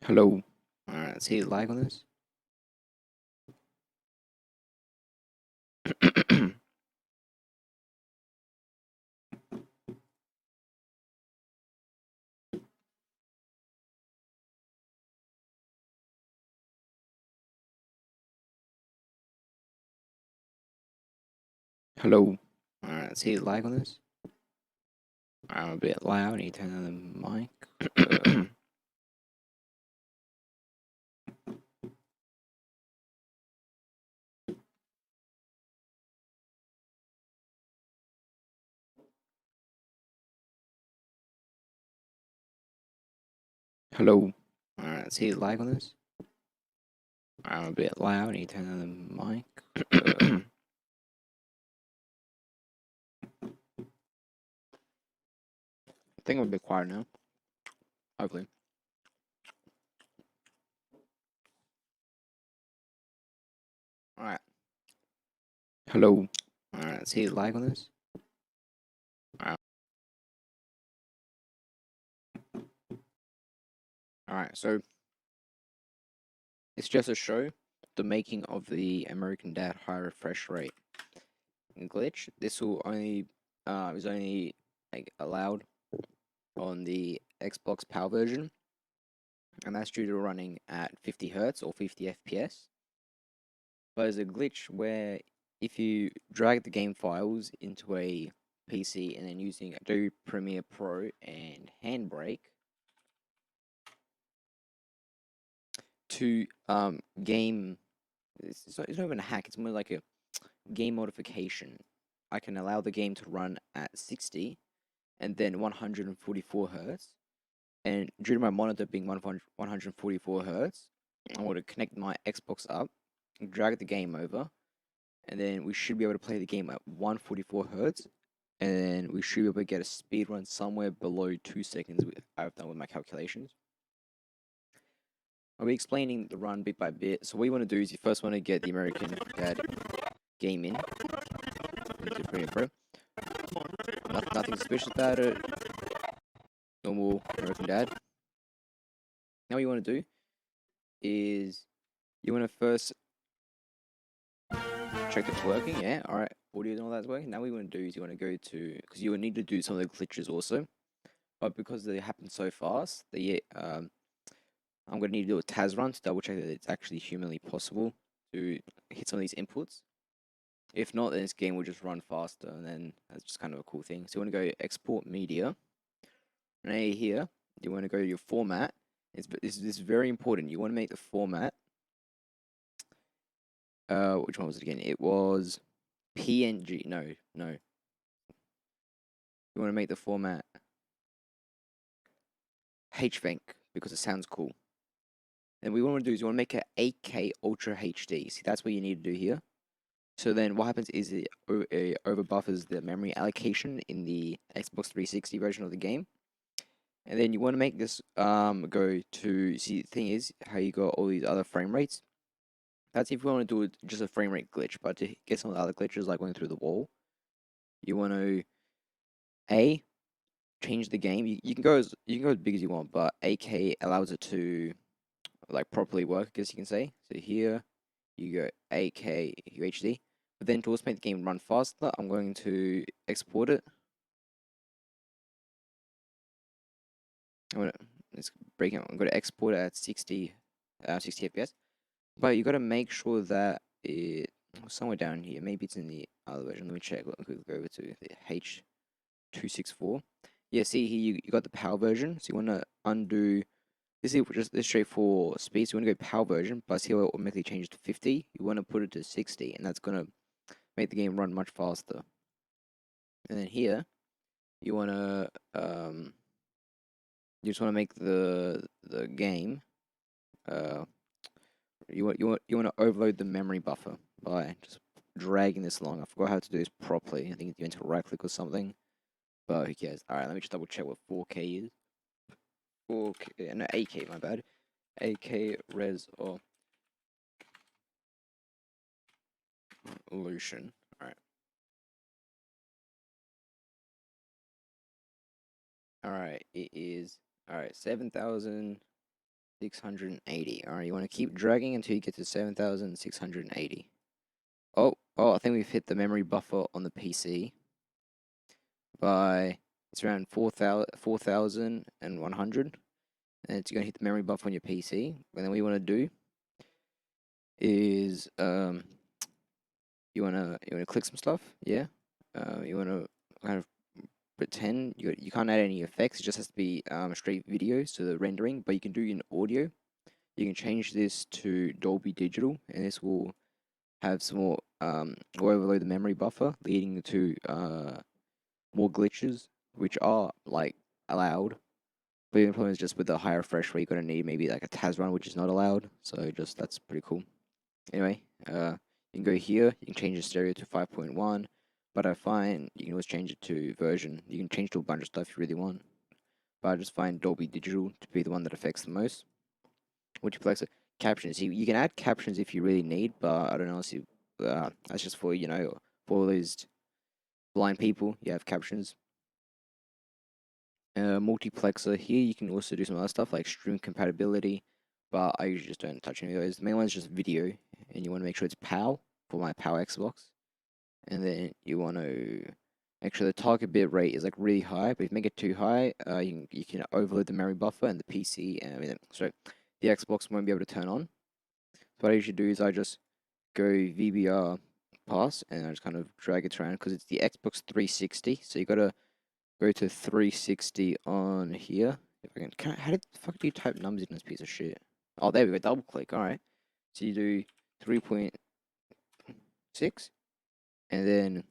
Hello. Alright, let's hit like on this. Hello. Alright, let's hit like on this. I'm a bit loud, I need to turn on the mic. Hello. Alright, let's hit like on this. I'm a bit loud, I need to turn on the mic. I think I'm a bit quiet now. Hopefully. Alright. Hello. Alright, let's hit like on this. Alright, so it's just a show the making of the American Dad high refresh rate glitch. This will only is only like allowed on the Xbox Power version, and that's due to running at 50 Hz or 50 FPS. But there's a glitch where if you drag the game files into a PC and then using Adobe Premiere Pro and Handbrake to game, it's not even a hack, it's more like a game modification. I can allow the game to run at 60 and then 144 Hz. And due to my monitor being 144 Hz, I want to connect my Xbox up, drag the game over, and then we should be able to play the game at 144 Hz, and then we should be able to get a speed run somewhere below 2 seconds. I've done with my calculations. I'll be explaining the run bit by bit. So what you want to do is you first want to get the American Dad game in. Into Premiere Pro. Nothing special about it. Normal American Dad. Now what you want to do is you want to first check it's working. Yeah, all right. Audio and all that's working. Now what you want to do is you want to go to, because you will need to do some of the glitches also, but because they happen so fast, I'm going to need to do a TAS run to double check that it's actually humanly possible to hit some of these inputs. If not, then this game will just run faster, and then that's just kind of a cool thing. So you want to go export media. And here, you want to go to your format. This is very important. You want to make the format. Which one was it again? It was PNG. No. You want to make the format HVenc because it sounds cool. And what you want to do is you want to make it 8K Ultra HD. See, that's what you need to do here. So then what happens is it overbuffers the memory allocation in the Xbox 360 version of the game. And then you want to make this go to, see, the thing is how you got all these other frame rates. That's if you want to do just a frame rate glitch, but to get some of the other glitches like going through the wall, you want to change the game. You can go as big as you want, but 8K allows it to like properly work, I guess you can say. So here you go 8K UHD. But then to also make the game run faster, I'm going to export it. Let's break it. I'm going to export it at 60 FPS. But you got to make sure that it somewhere down here. Maybe it's in the other version. Let me check. Let me go over to the H264. Yeah, see here you got the power version. So you want to undo. This is just this straight for speed. So you want to go power version, but see how it automatically changes to 50. You want to put it to 60, and that's gonna make the game run much faster. And then here, you want to you just want to make the game you want to overload the memory buffer by just dragging this along. I forgot how to do this properly. I think you need to right click or something, but who cares? All right, let me just double check what 4K is. 4K, no, 8K, my bad. 8K res or resolution. All right. All right, it is 7,000 680. Alright, you want to keep dragging until you get to 7,680. Oh, I think we've hit the memory buffer on the PC by, it's around 4,100. And it's going to hit the memory buffer on your PC. And then what you want to do is, you wanna click some stuff, yeah. You wanna kind of pretend you can't add any effects. It just has to be straight video, so the rendering. But you can do in audio. You can change this to Dolby Digital, and this will have some more will overload the memory buffer, leading to more glitches, which are like allowed. But the problem is just with the higher refresh rate, you're gonna need maybe like a TAS run, which is not allowed. So just that's pretty cool. Anyway, you can go here. You can change the stereo to 5.1, but I find you can always change it to version. You can change to a bunch of stuff you really want, but I just find Dolby Digital to be the one that affects the most. Multiplexer captions. You can add captions if you really need, but I don't know. See, that's just for for all those blind people. You have captions. Multiplexer here. You can also do some other stuff like stream compatibility, but I usually just don't touch any of those. The main one is just video, and you want to make sure it's PAL for my PAL Xbox, and then you want to make sure the target bit rate is like really high. But if you make it too high, you can overload the memory buffer, and the PC, sorry, the Xbox won't be able to turn on. So what I usually do is I just go VBR pass, and I just kind of drag it around because it's the Xbox 360. So you gotta go to 360 on here. If I how did the fuck do you type numbers in this piece of shit? Oh, there we go. Double click. All right. So you do 3.6, and then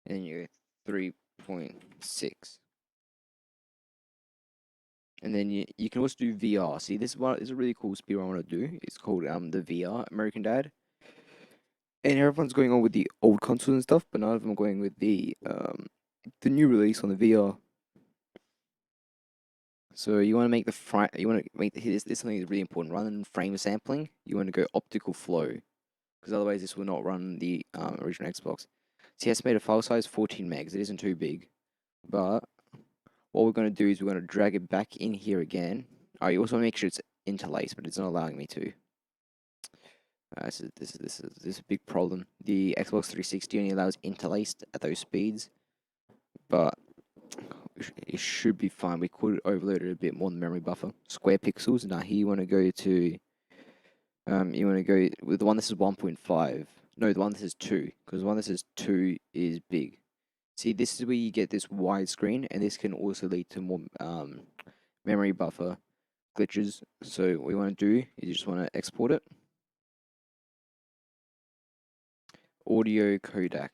you 3.6. And then you can also do VR. See, this is a really cool speed I want to do. It's called the VR American Dad. And everyone's going on with the old consoles and stuff, but none of them are going with the new release on the VR. So you want to make you want to make this something that's really important. Rather than frame sampling, you want to go optical flow, because otherwise this will not run the original Xbox. So the estimated file size 14 megs. It isn't too big, but what we're going to do is we're going to drag it back in here again. You also want to make sure it's interlaced, but it's not allowing me to. This is a big problem. The Xbox 360 only allows interlaced at those speeds, but it should be fine. We could overload it a bit more than memory buffer. Square pixels. Now here you want to go to you want to go with the one that says 1.5. No, the one that says 2, because the one that says 2 is big. See, this is where you get this widescreen, and this can also lead to more memory buffer glitches. So what you want to do is you just want to export it. Audio codec.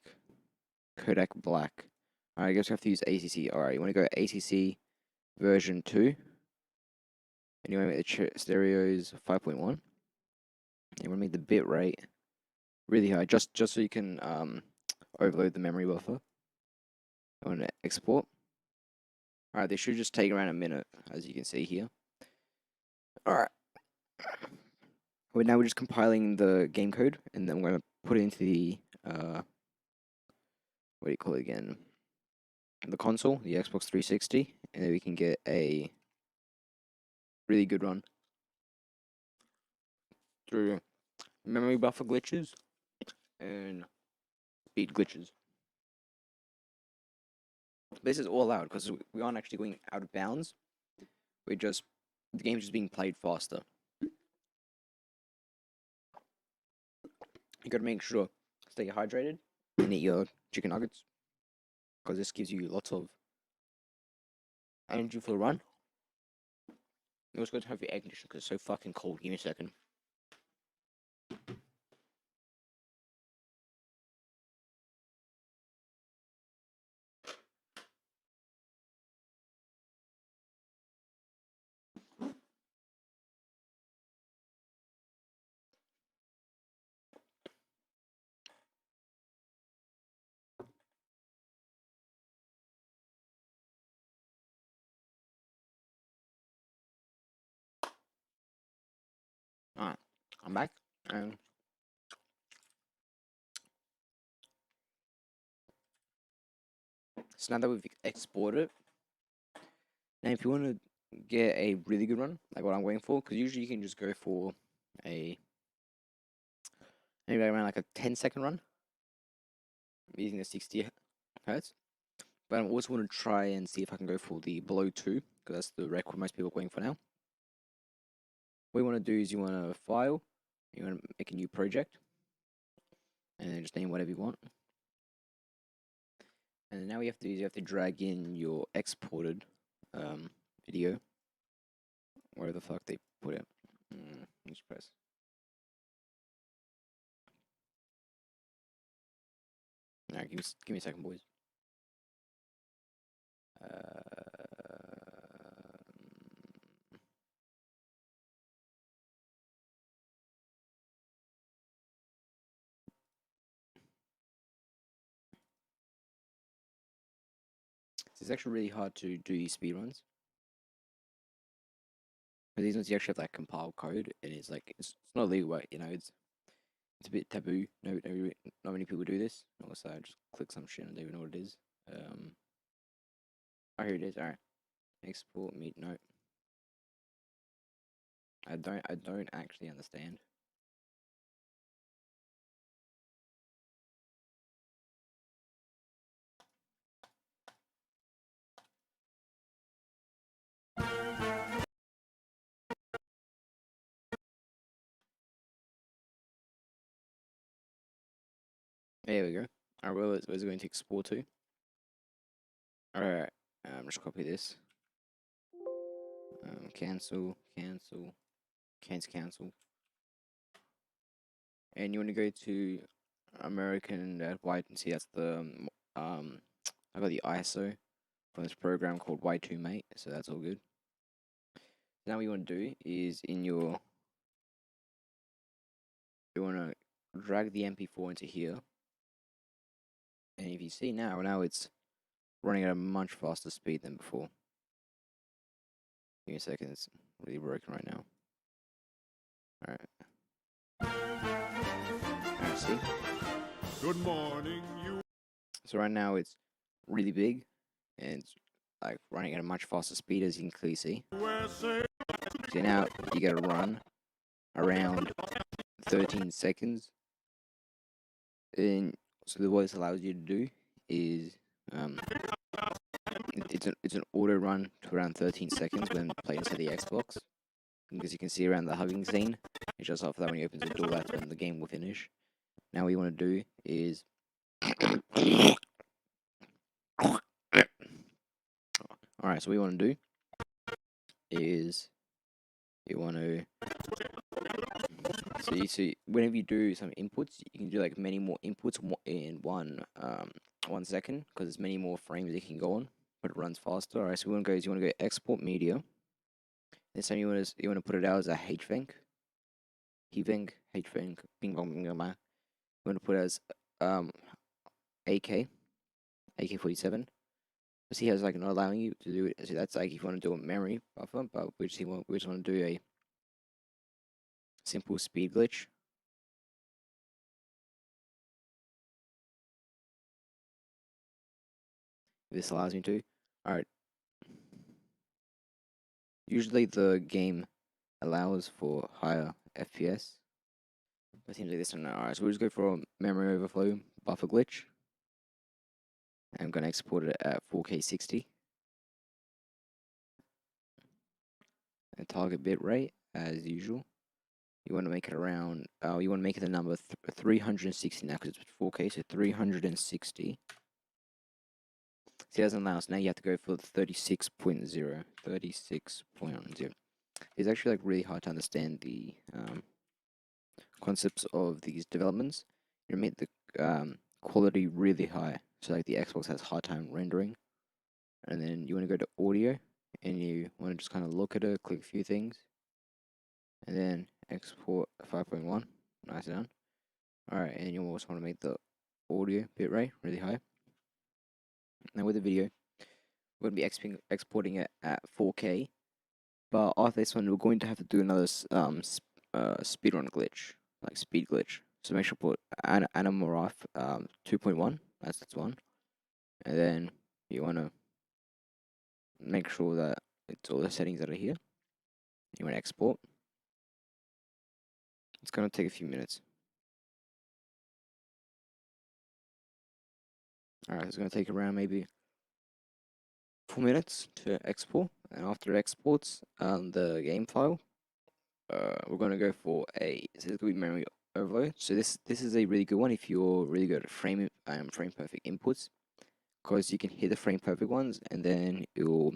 Codec black. Alright, I guess we have to use ACC. Alright, you want to go ACC version 2. And you want to make the stereos 5.1. You want to make the bit rate really high, just so you can overload the memory buffer. I want to export. Alright, this should just take around a minute, as you can see here. Alright. Well, now we're just compiling the game code, and then we're going to put it into the, what do you call it again? The console, the Xbox 360, and then we can get a really good run through memory buffer glitches and speed glitches. This is all allowed because we aren't actually going out of bounds. The game's just being played faster. You gotta make sure stay hydrated and eat your chicken nuggets, because this gives you lots of energy for the run. You also got to have your air conditioner because it's so fucking cold. Give me a second. Alright, I'm back. And so now that we've exported, now if you want to get a really good run, like what I'm going for, because usually you can just go for a maybe around like a 10-second run using the 60 hertz. But I also want to try and see if I can go for the below 2, because that's the record most people are going for now. What you want to do is you want to file, you want to make a new project, and then just name whatever you want. And now what you have to do is you have to drag in your exported video, where the fuck they put it. Just press. Alright, give me a second, boys. It's actually really hard to do these speedruns. But these ones you actually have like compile code, and it's like it's not legal, but you know it's a bit taboo. Not many people do this. Also, I just click some shit and don't even know what it is. Oh, here it is. All right, export meet. No, I don't actually understand. There we go. Alright, well, where's it going to export to? Alright, just copy this. Cancel. And you want to go to American White and see that's the I got the ISO from this program called Y2 Mate, so that's all good. Now what you want to do is you want to drag the MP4 into here, and if you see now it's running at a much faster speed than before. Give me a second, it's really broken right now. Alright, see? Good morning, you. So right now it's really big, and it's like running at a much faster speed, as you can clearly see. USA. So now you get to run around 13 seconds. And so what this allows you to do is it's an auto run to around 13 seconds when played into the Xbox. Because you can see around the hugging scene, it's just after that when he opens the door, that's when the game will finish. Now what you want to do is alright, so what you want to do is you want to so you see whenever you do some inputs, you can do like many more inputs in 1 second, because there's many more frames it can go on, but it runs faster. Alright, so you want to go export media. This time you want to put it out as a HVenc, bing bong bing bong. You want to put it as AK47. See how it's like not allowing you to do it. So that's like if you want to do a memory buffer, but we just want to do a simple speed glitch. This allows me to. Alright. Usually the game allows for higher FPS. But it seems like this one. Alright, so we'll just go for a memory overflow buffer glitch. I'm going to export it at 4K 60. And target bit rate, as usual. You want to make it around, you want to make it the number 360 now, because it's 4K, so 360. See, it doesn't allow us. Now you have to go for 36.0. 36.0. It's actually like really hard to understand the concepts of these developments. You make the quality really high, so like the Xbox has hard time rendering. And then you want to go to audio, and you want to just kind of look at it, click a few things, and then export 5.1. Nice done. Alright, and you also want to make the audio bitrate really high. Now with the video, we're going to be exporting it at 4K, but after this one, we're going to have to do another speedrun glitch, like speed glitch. So make sure to put Anamorph 2.1, that's one, and then you want to make sure that it's all the settings that are here. You want to export. It's going to take a few minutes. Alright, it's going to take around maybe 4 minutes to export. And after it exports the game file, we're going to go for so it's going to be memory overload. So this is a really good one if you're really good at frame perfect inputs, because you can hit the frame perfect ones and then it'll,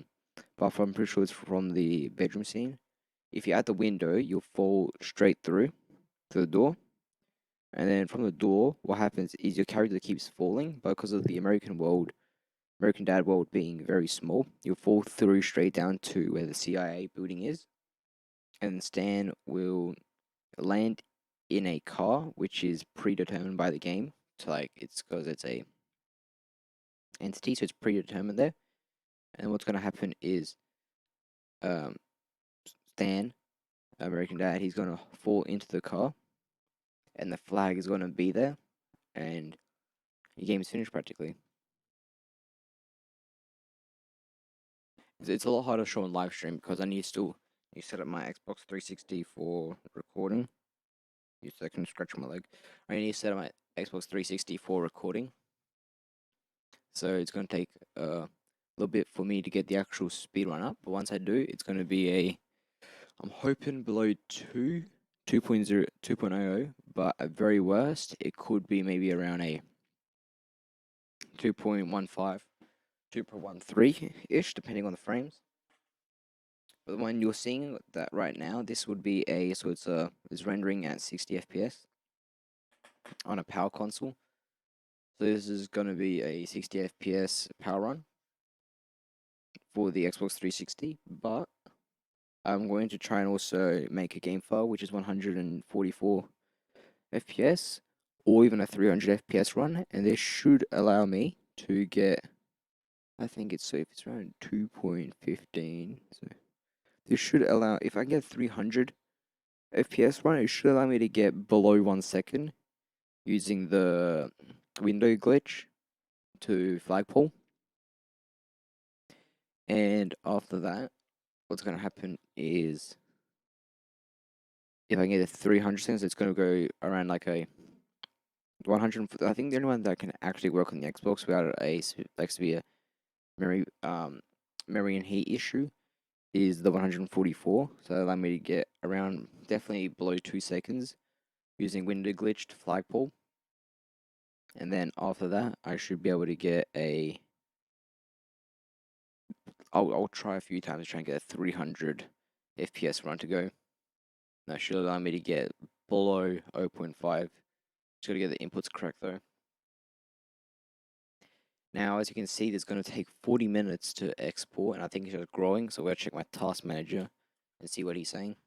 but I'm pretty sure it's from the bedroom scene. If you're at the window, you'll fall straight through to the door. And then from the door, what happens is your character keeps falling, but because of the American Dad world being very small, you'll fall through straight down to where the CIA building is. And Stan will land in a car, which is predetermined by the game. So like it's because it's a entity, so it's predetermined there. And what's gonna happen is Stan, American Dad, he's gonna fall into the car, and the flag is gonna be there, and your game is finished practically. It's a lot harder to show on live stream because I need to set up my Xbox 360 for recording. I can scratch my leg. I need to set up my Xbox 360 for recording. So it's going to take a little bit for me to get the actual speed run up. But once I do, it's going to be I'm hoping below 2.0, 2.00. But at very worst, it could be maybe around a 2.15, 2.13-ish, depending on the frames. But when you're seeing that right now, this would be it's rendering at 60 FPS on a power console. So this is going to be a 60 FPS power run for the Xbox 360, but I'm going to try and also make a game file which is 144 FPS or even a 300 FPS run, and this should allow me to get, I think it's safe, it's around 2.15. So this should allow, if I get 300 FPS run, it should allow me to get below 1 second using the window glitch to flagpole. And after that, what's going to happen is if I can get a 300 seconds, it's going to go around like a 100. I think the only one that can actually work on the Xbox without a severe memory and heat issue is the 144. So allow me to get around definitely below 2 seconds using window glitch to flagpole. And then after that, I should be able to get a. I'll try a few times to try and get a 300 FPS run to go. That should allow me to get below 0.5. Just gotta get the inputs correct though. Now, as you can see, it's going to take 40 minutes to export, and I think it's just growing, so we're going to check my task manager and see what he's saying.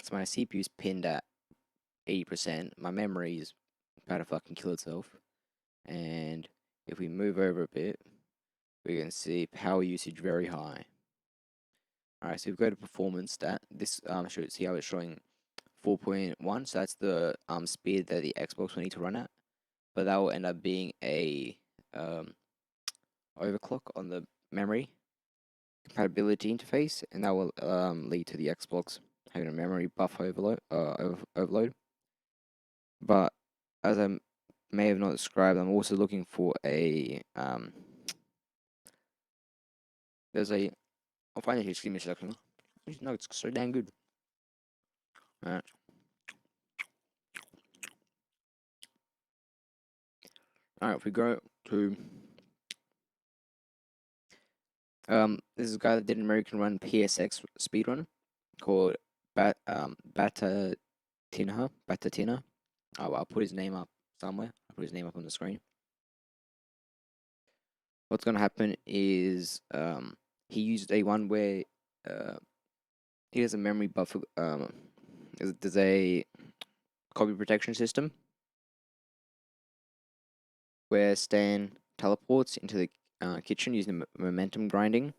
So my CPU is pinned at 80%, my memory is about to fucking kill itself, and if we move over a bit, we can see power usage very high. Alright, so we've got a performance stat. This should see how it's showing 4.1, so that's the speed that the Xbox will need to run at. But that will end up being a overclock on the memory compatibility interface, and that will lead to the Xbox having a memory buffer overload. But as I may have not described, I'm also looking for a I'll find it here. Just give me a second. No, it's so damn good. Alright. Alright, if we go to this is a guy that did an American Run PSX speedrun called Batatina. I'll put his name up somewhere. I'll put his name up on the screen. What's gonna happen is he used a one where he has a memory buffer. There's a copy protection system where Stan teleports into the kitchen using momentum grinding.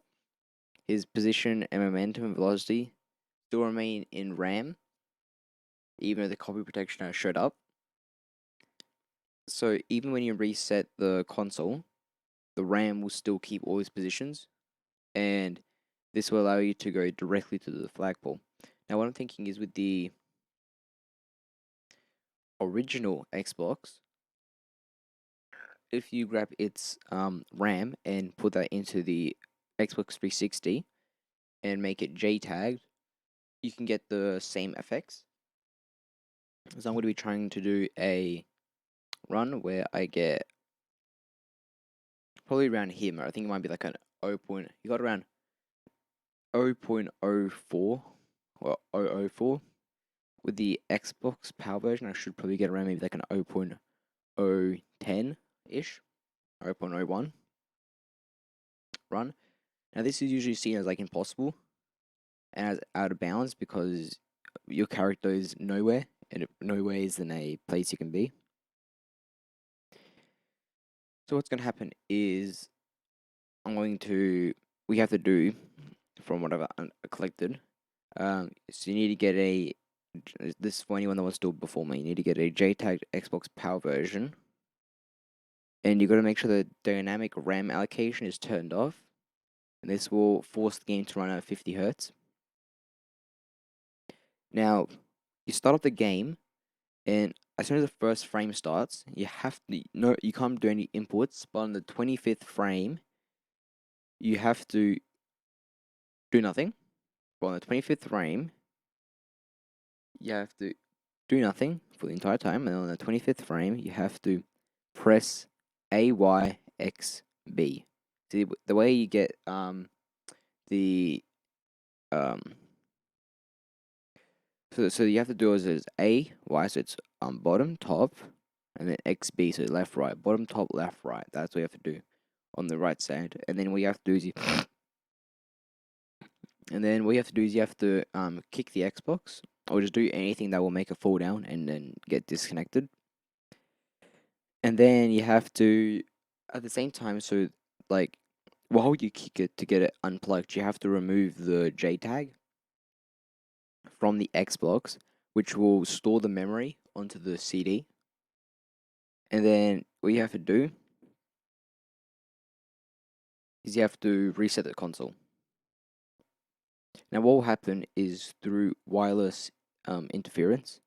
His position and momentum and velocity still remain in RAM, even though the copy protection has showed up. So even when you reset the console, the RAM will still keep all his positions, and this will allow you to go directly to the flagpole. Now, what I'm thinking is with the original Xbox, if you grab its RAM and put that into the Xbox 360 and make it JTAG, you can get the same effects. So I'm going to be trying to do a run where I get probably around here. I think it might be like an 0. You got around 0.04 or 0.004. With the Xbox Power version, I should probably get around maybe like an 0.010 ish, 0.01 run. Now this is usually seen as like impossible and as out of bounds because your character is nowhere, and nowhere is in a place you can be. So what's going to happen is we have to do from whatever I collected. So you need to get this for anyone that wants to do it before me. You need to get a JTAG Xbox Power version, and you got to make sure the dynamic RAM allocation is turned off, and this will force the game to run at 50 Hertz. Now, you start off the game, and as soon as the first frame starts, you can't do any inputs, but on the 25th frame, you have to do nothing. But on the 25th frame, you have to do nothing for the entire time, and on the 25th frame, you have to press AYXB. See, the way you get the so you have to do is A, Y, so it's bottom, top, and then XB, so left, right, bottom, top, left, right. That's what you have to do on the right side. And then what you have to do is you have to kick the Xbox, or just do anything that will make it fall down and then get disconnected. And then you have to, at the same time, so like while you kick it to get it unplugged, you have to remove the JTAG from the Xbox, which will store the memory onto the CD. And then what you have to do is you have to reset the console. Now, what will happen is through wireless interference,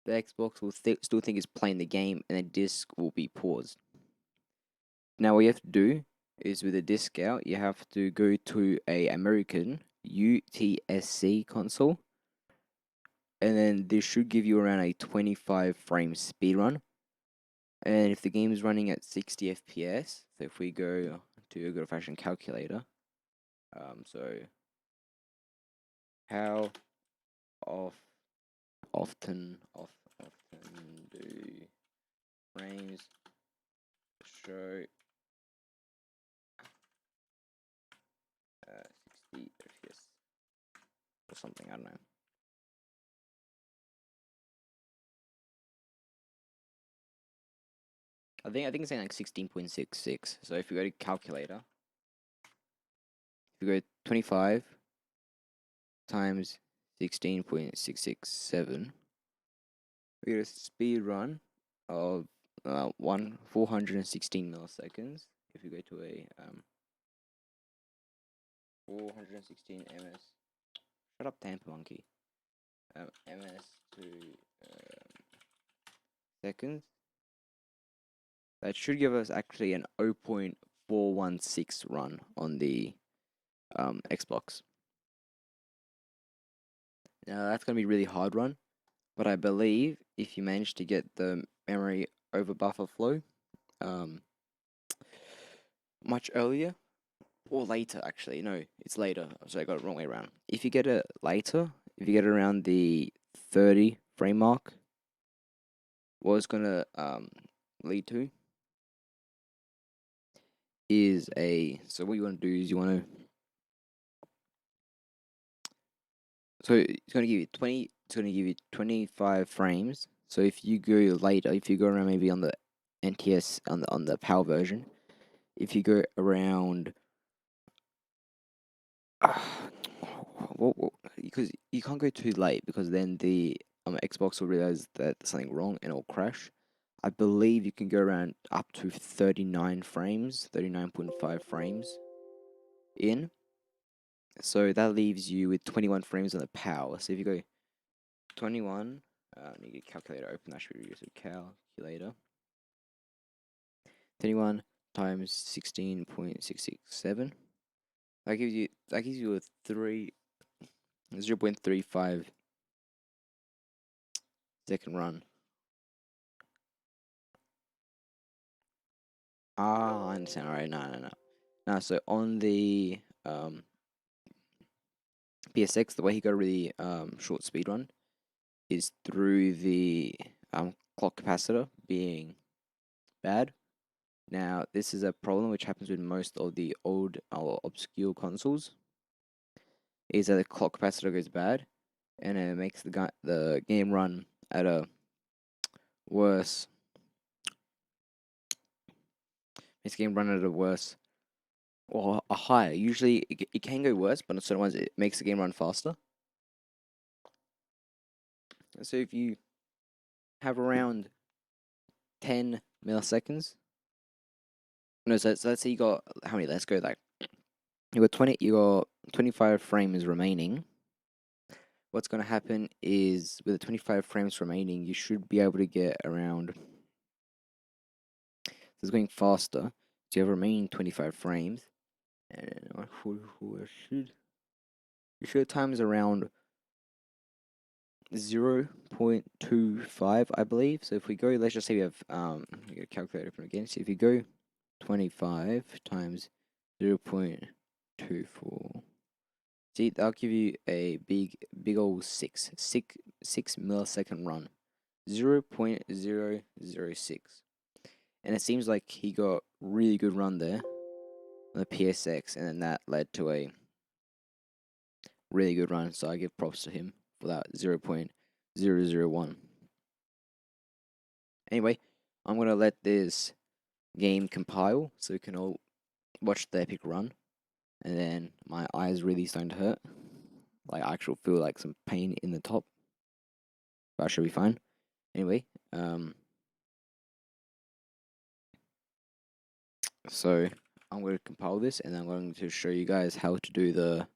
the Xbox will still think it's playing the game, and the disc will be paused. Now, what you have to do is with the disc out, you have to go to a American UTSC console, and then this should give you around a 25 frame speedrun. And if the game is running at 60 FPS, so if we go to a good fashion calculator, so how often do frames show 60 FPS or something? I don't know. I think it's saying like 16.66. So if you go to calculator, if you go 25 times 16.667, we get a speed run of 416 milliseconds. If you go to a 416 ms, shut up, Tampa monkey. Ms to seconds. That should give us actually an 0.416 run on the Xbox. Now that's going to be really hard run, but I believe if you manage to get the memory over buffer flow much earlier, or later actually, no, it's later, so I got it wrong way around. If you get it later, if you get it around the 30 frame mark, what it's going to lead to is so what you want to do is you want to, so it's going to give you 25 frames. So if you go later, if you go around maybe on the NTS, on the PAL version, if you go around, because you can't go too late, because then the Xbox will realize that there's something wrong and it'll crash. I believe you can go around up to 39 frames, 39.5 frames in. So that leaves you with 21 frames on the power. So if you go 21, need a calculator open. That should be a calculator. 21 times 16.667. That gives you a 0.35 second run. I understand. Alright, no. No, so on the PSX, the way he got a really short speed run is through the clock capacitor being bad. Now, this is a problem which happens with most of the old or obscure consoles, is that the clock capacitor goes bad, and it makes the game run at a worse. Makes the game run at a worse or a higher. Usually, it can go worse, but on certain ones, it makes the game run faster. So if you have around 10 milliseconds, no, so let's say you got how many? Let's go like you got 25 frames remaining. What's going to happen is with the 25 frames remaining, you should be able to get around. So it's going faster. So you have remaining 25 frames, and you should times around 0.25, I believe. So if we go, let's just say we have get a calculator open again. So if you go 25 times 0.24. See, that'll give you a big old 6 millisecond run. 0.006. And it seems like he got really good run there on the PSX, and then that led to a really good run. So I give props to him for that 0.001. Anyway, I'm gonna let this game compile so we can all watch the epic run. And then my eyes really starting to hurt. Like I actually feel like some pain in the top. But I should be fine. Anyway, so I'm going to compile this and I'm going to show you guys how to do the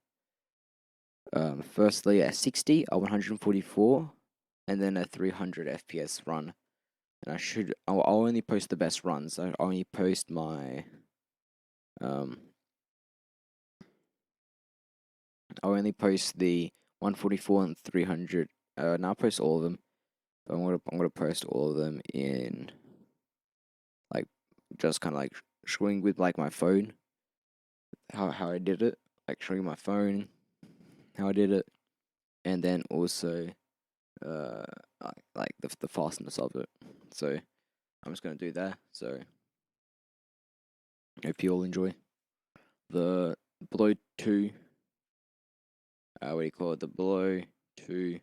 firstly a 60, a 144, and then a 300 FPS run. And I'll only post the best runs. I'll only post my I'll only post the 144 and 300. Now I'll post all of them. But I'm gonna post all of them in like just kind of like showing with like my phone how I did it, like showing my phone how I did it, and then also like the fastness of it. So I'm just gonna do that. So hope you all enjoy the Blow 2. What do you call it? The Blow 2